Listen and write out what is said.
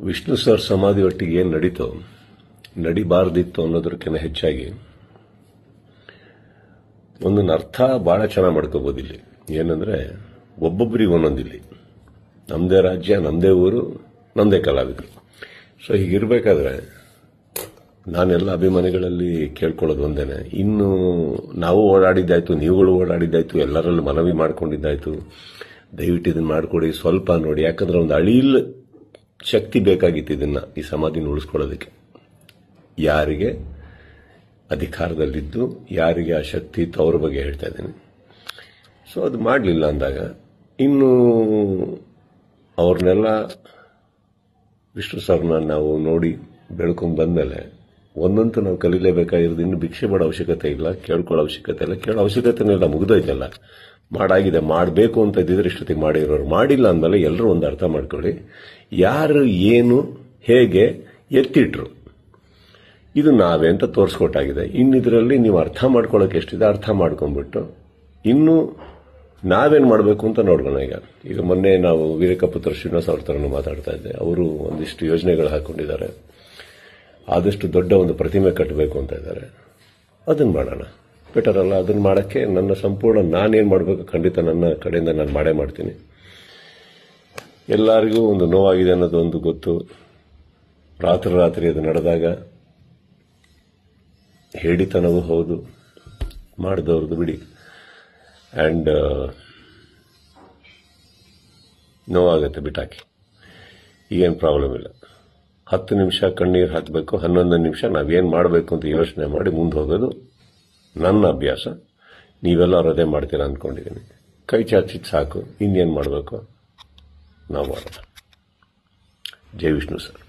Vishnu sir ಸಮಾಧಿ ಒಟ್ಟಿಗೆ ಏನು ನಡೀತೋ ನಡಿಬಾರ್ದಿತ್ತು ಅನ್ನೋದಕ್ಕಿಂತ ಹೆಚ್ಚಾಗಿ ಒಂದೊಂದು ಅರ್ಥ ಬಹಳ ಚೆನ್ನಾಗಿ ಮಾಡ್ಕೋಬಹುದು ಇಲ್ಲಿ. ಏನಂದ್ರೆ ಒಬ್ಬೊಬ್ಬರಿಗೆ ಒಂದೊಂದಿಲ್ಲಿ ನಮ್ಮದೇ ರಾಜ್ಯ, ನಮ್ಮದೇ ಊರು, ನಮ್ಮದೇ ಕಲಾವಿದರು. ಸೊ ಹೀಗಿರ್ಬೇಕಾದ್ರೆ ನಾನೆಲ್ಲ ಅಭಿಮಾನಿಗಳಲ್ಲಿ ಕೇಳ್ಕೊಳ್ಳೋದು ಒಂದೇನೆ, ಇನ್ನು ನಾವು ಓಡಾಡಿದ್ದಾಯ್ತು, ನೀವುಗಳು ಓಡಾಡಿದ್ದಾಯ್ತು, ಎಲ್ಲರಲ್ಲೂ ಮನವಿ ಮಾಡ್ಕೊಂಡಿದ್ದಾಯ್ತು, ದಯವಿಟ್ಟು ಇದನ್ನ ಮಾಡಿಕೊಡಿ, ಸ್ವಲ್ಪ ನೋಡಿ. ಯಾಕಂದ್ರೆ ಒಂದು ಅಳಿಲ್ ಶಕ್ತಿ ಬೇಕಾಗಿತ್ತು ಇದನ್ನ, ಈ ಸಮಾಧಿನ ಉಳಿಸ್ಕೊಳ್ಳೋದಕ್ಕೆ. ಯಾರಿಗೆ ಅಧಿಕಾರದಲ್ಲಿದ್ದು ಯಾರಿಗೆ ಆ ಶಕ್ತಿ ಇತ್ತು ಅವ್ರ ಬಗ್ಗೆ ಹೇಳ್ತಾ ಇದ್ದೀನಿ. ಸೊ ಅದು ಮಾಡಲಿಲ್ಲ ಅಂದಾಗ ಇನ್ನು ಅವ್ರನ್ನೆಲ್ಲ ವಿಷ್ಣು ಸರ್ನ ನಾವು ನೋಡಿ ಬೆಳ್ಕೊಂಡು ಬಂದಮೇಲೆ ಒಂದಂತೂ ನಾವು ಕಲೀಲೇಬೇಕಾಗಿರೋದು, ಇನ್ನು ಭಿಕ್ಷೆ ಮಾಡೋ ಅವಶ್ಯಕತೆ ಇಲ್ಲ, ಕೇಳ್ಕೊಳ್ಳೋ ಅವಶ್ಯಕತೆ ಇಲ್ಲ, ಕೇಳೋ ಅವಶ್ಯಕತೆನೇ ಇಲ್ಲ, ಮುಗಿದೋಯ್ತಲ್ಲ. ಮಾಡಾಗಿದೆ, ಮಾಡಬೇಕು ಅಂತ ಇದ್ದಿದ್ರೆ ಇಷ್ಟೊತ್ತಿಗೆ ಮಾಡಿರೋರು. ಮಾಡಿಲ್ಲ ಅಂದಮೇಲೆ ಎಲ್ಲರೂ ಒಂದು ಅರ್ಥ ಮಾಡ್ಕೊಳ್ಳಿ, ಯಾರು ಏನು ಹೇಗೆ ಎತ್ತಿಟ್ರು ಇದು ನಾವೇ ಅಂತ ತೋರಿಸ್ಕೊಟ್ಟಾಗಿದೆ. ಇನ್ನಿದ್ರಲ್ಲಿ ನೀವು ಅರ್ಥ ಮಾಡ್ಕೊಳ್ಳೋಕೆ ಎಷ್ಟಿದೆ ಅರ್ಥ ಮಾಡ್ಕೊಂಡ್ಬಿಟ್ಟು ಇನ್ನು ನಾವೇನು ಮಾಡಬೇಕು ಅಂತ ನೋಡ್ಕೋಣ. ಈಗ ಮೊನ್ನೆ ನಾವು ವೀರಕಪುತ್ರ ಶ್ರೀನಿವಾಸ್ ಅವ್ರ ಥರನೂ ಮಾತಾಡ್ತಾ ಇದ್ದೆ. ಅವರು ಒಂದಿಷ್ಟು ಯೋಜನೆಗಳು ಹಾಕೊಂಡಿದ್ದಾರೆ, ಆದಷ್ಟು ದೊಡ್ಡ ಒಂದು ಪ್ರತಿಮೆ ಕಟ್ಟಬೇಕು ಅಂತ ಇದ್ದಾರೆ. ಅದನ್ನ ಮಾಡೋಣ, ಬೆಟರ್ ಅಲ್ಲ? ಅದನ್ನ ಮಾಡೋಕ್ಕೆ ನನ್ನ ಸಂಪೂರ್ಣ ನಾನೇನು ಮಾಡಬೇಕು ಖಂಡಿತ ನನ್ನ ಕಡೆಯಿಂದ ನಾನು ಮಾಡೇ ಮಾಡ್ತೀನಿ. ಎಲ್ಲರಿಗೂ ಒಂದು ನೋವಾಗಿದೆ ಅನ್ನೋದು ಒಂದು ಗೊತ್ತು. ರಾತ್ರಿ ಅದು ನಡೆದಾಗ ಹೇಳಿತನವೂ ಹೌದು, ಮಾಡಿದವ್ರದ್ದು ಬಿಡಿ. ಆ್ಯಂಡ್ ನೋವಾಗುತ್ತೆ, ಬಿಟ್ಟಾಕಿ, ಈಗೇನು ಪ್ರಾಬ್ಲಮ್ ಇಲ್ಲ. 10 ನಿಮಿಷ ಕಣ್ಣೀರು ಹಾಕಬೇಕು, 11 ನಿಮಿಷ ನಾವೇನು ಮಾಡಬೇಕು ಅಂತ ಯೋಚನೆ ಮಾಡಿ ಮುಂದೆ ಹೋಗೋದು ನನ್ನ ಅಭ್ಯಾಸ. ನೀವೆಲ್ಲರೂ ಅದೇ ಮಾಡ್ತೀರಾ ಅಂದ್ಕೊಂಡಿದ್ದೀನಿ. ಕೈ ಚಾಚಿದ್ ಸಾಕು, ಇನ್ನೇನು ಮಾಡಬೇಕು ನಾವು ಮಾಡೋಣ. ಜೈ ವಿಷ್ಣು ಸರ್.